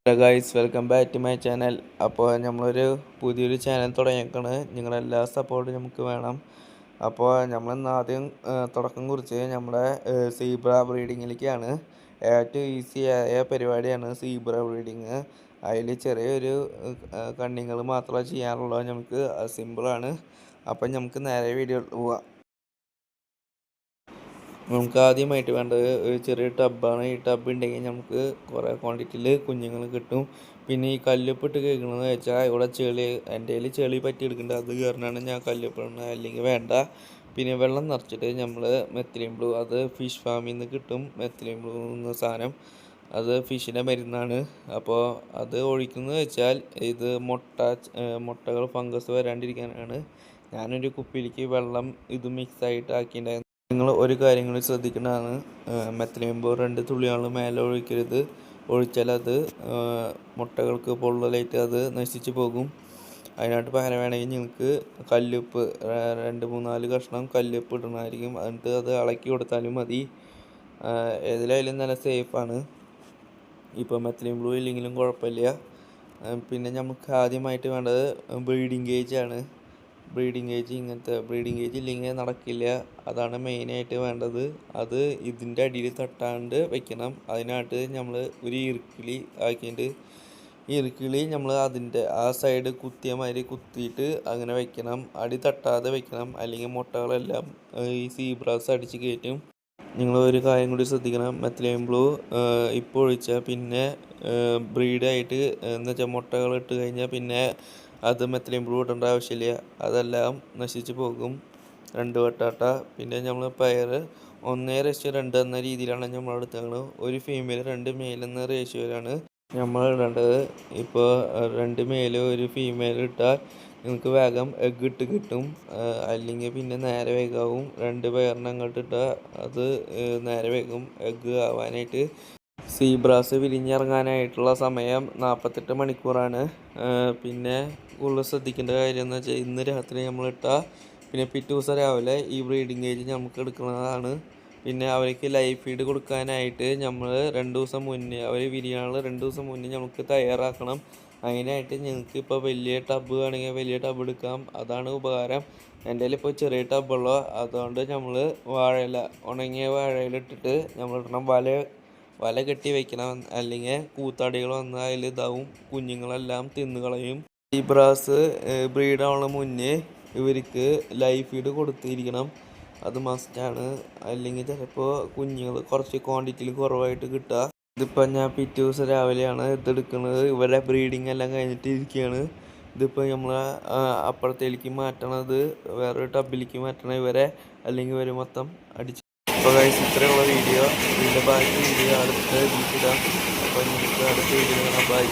Hello guys, welcome back to my channel. അപ്പോൾ നമ്മളൊരു പുതിയൊരു ചാനൽ തുടങ്ങിയേക്കാണ്. നിങ്ങളെല്ലാ സപ്പോർട്ടും നമുക്ക് വേണം. അപ്പോൾ നമ്മളിന്ന് ആദ്യം തുടക്കം കുറിച്ച് നമ്മുടെ സീബ്ര ബ്രീഡിങ്ങിലേക്കാണ്. ഏറ്റവും ഈസി ആയ പരിപാടിയാണ് സീബ്ര ബ്രീഡിങ്. അതിൽ ചെറിയൊരു കണ്ണിങ്ങൾ മാത്രമേ ചെയ്യാനുള്ളൂ. നമുക്ക് സിമ്പിളാണ്. അപ്പം നമുക്ക് നേരെ വീഡിയോ പോവാം. നമുക്ക് ആദ്യമായിട്ട് വേണ്ടത് ഒരു ചെറിയ ടബ്ബാണ്. ഈ ടബ് ഉണ്ടെങ്കിൽ നമുക്ക് കുറേ ക്വാണ്ടിറ്റിയിൽ കുഞ്ഞുങ്ങൾ കിട്ടും. പിന്നെ ഈ കല്ലുപ്പിട്ട് കേൾക്കണമെന്ന് വെച്ചാൽ ഇവിടെ എൻ്റെ കയ്യിൽ ചെളി പറ്റിയെടുക്കുന്നുണ്ട്. അത് കാരണമാണ് ഞാൻ കല്ലുപ്പിടുന്നത്, അല്ലെങ്കിൽ വേണ്ട. പിന്നെ വെള്ളം നിറച്ചിട്ട് നമ്മൾ മെത്തിലിൻ ബ്ലൂ, അത് ഫിഷ് ഫാമിൽ നിന്ന് കിട്ടും. മെത്തിലിൻ ബ്ലൂ എന്ന സാധനം, അത് ഫിഷിൻ്റെ മരുന്നാണ്. അപ്പോൾ അത് ഒഴിക്കുന്നത് വെച്ചാൽ ഇത് മുട്ടകൾ ഫംഗസ് വരാണ്ടിരിക്കാനാണ്. ഞാനൊരു കുപ്പിയിലേക്ക് വെള്ളം ഇത് മിക്സായിട്ട് ആക്കിയിട്ടുണ്ടായിരുന്നു. നിങ്ങൾ ഒരു കാര്യം കൂടി ശ്രദ്ധിക്കേണ്ടതാണ്, മെത്തിലിൻ ബ്ലൂ 2 തുള്ളിയാണ് മേലെ ഒഴിക്കരുത്. ഒഴിച്ചാൽ അത് മുട്ടകൾക്ക് പൊള്ളലേറ്റ് അത് നശിച്ചു പോകും. അതിനായിട്ട് പകരം വേണമെങ്കിൽ നിങ്ങൾക്ക് കല്ലുപ്പ് 2-3-4 കഷ്ണം കല്ലുപ്പ് ഇടണമായിരിക്കും. എന്നിട്ട് അത് ഇളക്കി കൊടുത്താലും മതി. ഏതിലായാലും നല്ല സേഫാണ്. ഇപ്പോൾ മെത്തിലിൻ ബ്ലൂ ഇല്ലെങ്കിലും കുഴപ്പമില്ല. പിന്നെ നമുക്ക് ആദ്യമായിട്ട് വേണ്ടത് ബ്രീഡിങ് കേജാണ്. ബ്രീഡിങ് കേജ് ഇല്ലെങ്കിൽ നടക്കില്ല. അതാണ് മെയിനായിട്ട് വേണ്ടത്. അത് ഇതിൻ്റെ അടിയിൽ തട്ടാണ്ട് വെക്കണം. അതിനായിട്ട് നമ്മൾ ഒരു ഇറുക്കിളി ആക്കിയിട്ട് നമ്മൾ അതിൻ്റെ ആ സൈഡ് കുത്തിയ മാതിരി കുത്തിയിട്ട് അങ്ങനെ വെക്കണം. അടി തട്ടാതെ വെക്കണം, അല്ലെങ്കിൽ മുട്ടകളെല്ലാം ഈ സീബ്രാസ് അടിച്ച് കയറ്റും. നിങ്ങൾ ഒരു കാര്യം കൂടി ശ്രദ്ധിക്കണം, മെത്തിലിൻ ബ്ലൂ ഇപ്പോൾ ഒഴിച്ചാൽ പിന്നെ ബ്രീഡായിട്ട് എന്ന് വെച്ചാൽ മുട്ടകൾ ഇട്ട് കഴിഞ്ഞാൽ പിന്നെ അത് മെത്തിലിൻ ബ്ലൂ ഇടേണ്ട ആവശ്യമില്ല. അതെല്ലാം നശിച്ചു പോകും. 2 വട്ടാട്ട. പിന്നെ നമ്മൾ പയർ 1:2 എന്ന രീതിയിലാണ് നമ്മൾ എടുത്തത്. ഒരു ഫീമെയിൽ 2 മെയിൽ എന്ന റേഷ്യോയിലാണ് നമ്മൾ ഇടേണ്ടത്. ഇപ്പോൾ 2 മെയിൽ 1 ഫീമെയിൽ ഇട്ടാൽ നിങ്ങൾക്ക് വേഗം എഗ്ഗ് ഇട്ട് കിട്ടും. അല്ലെങ്കിൽ പിന്നെ നേരെ വേഗമാവും. 2 പെയറിനെ അങ്ങോട്ട് ഇട്ടാൽ അത് നേരെ വേഗം എഗ്ഗ് ആവാനായിട്ട്. സീബ്രാസ് വിരിഞ്ഞിറങ്ങാനായിട്ടുള്ള സമയം 48 മണിക്കൂറാണ്. പിന്നെ കൂടുതൽ ശ്രദ്ധിക്കേണ്ട കാര്യം എന്ന് വെച്ചാൽ ഇന്ന് രാത്രി നമ്മളിട്ടാൽ പിന്നെ പിറ്റേ ദിവസം രാവിലെ ഈ ബ്രീഡിങ് കേജ് നമുക്ക് എടുക്കുന്നതാണ്. പിന്നെ അവർക്ക് ലൈഫ് ഫീഡ് കൊടുക്കാനായിട്ട് നമ്മൾ 2 ദിവസം മുന്നേ, അവർ വിരിയാനുള്ള 2 ദിവസം മുന്നേ നമുക്ക് തയ്യാറാക്കണം. അതിനായിട്ട് ഞങ്ങൾക്ക് ഇപ്പോൾ വലിയ ടബ് വേണമെങ്കിൽ വലിയ ടബ് എടുക്കാം. അതാണ് ഉപകാരം. എൻ്റെ കയ്യിൽ ഇപ്പോൾ ചെറിയ ടബുള്ളൂ. അതുകൊണ്ട് നമ്മൾ ഉണങ്ങിയ വാഴയില ഇട്ടിട്ട് നമ്മളിടണം. വല കെട്ടി വെക്കണം, അല്ലെങ്കിൽ കൂത്താടികൾ വന്ന് അതിൽ ഇതാവും, കുഞ്ഞുങ്ങളെല്ലാം തിന്നുകളയും. സീബ്രാസ് ബ്രീഡാവുന്ന മുന്നേ ഇവർക്ക് ലൈഫ് ഫീഡ് കൊടുത്തിരിക്കണം. അത് മസ്റ്റാണ്. അല്ലെങ്കിൽ ചിലപ്പോൾ കുഞ്ഞുങ്ങൾ കുറച്ച് ക്വാണ്ടിറ്റിയിൽ കുറവായിട്ട് കിട്ടുക. ഇതിപ്പോൾ ഞാൻ പിറ്റേ ദിവസം രാവിലെയാണ് ഇതെടുക്കുന്നത്. ഇവരെ ബ്രീഡിങ് എല്ലാം കഴിഞ്ഞിട്ട് ഇരിക്കുകയാണ്. ഇതിപ്പോൾ നമ്മൾ അപ്പുറത്തേക്ക് മാറ്റണത്, വേറൊരു ടബിലേക്ക് മാറ്റണം ഇവരെ, അല്ലെങ്കിൽ ഇവർ മൊത്തം അടിച്ച്. അപ്പോൾ ഗൈസ്, ഇത്രയുള്ള വീഡിയോ. ഇതിൻ്റെ ബാക്കി വീഡിയോ അടുത്ത വീട്ടിടാം. അപ്പോൾ നമുക്ക് അടുത്ത വീഡിയോ കാണാം. ബൈ.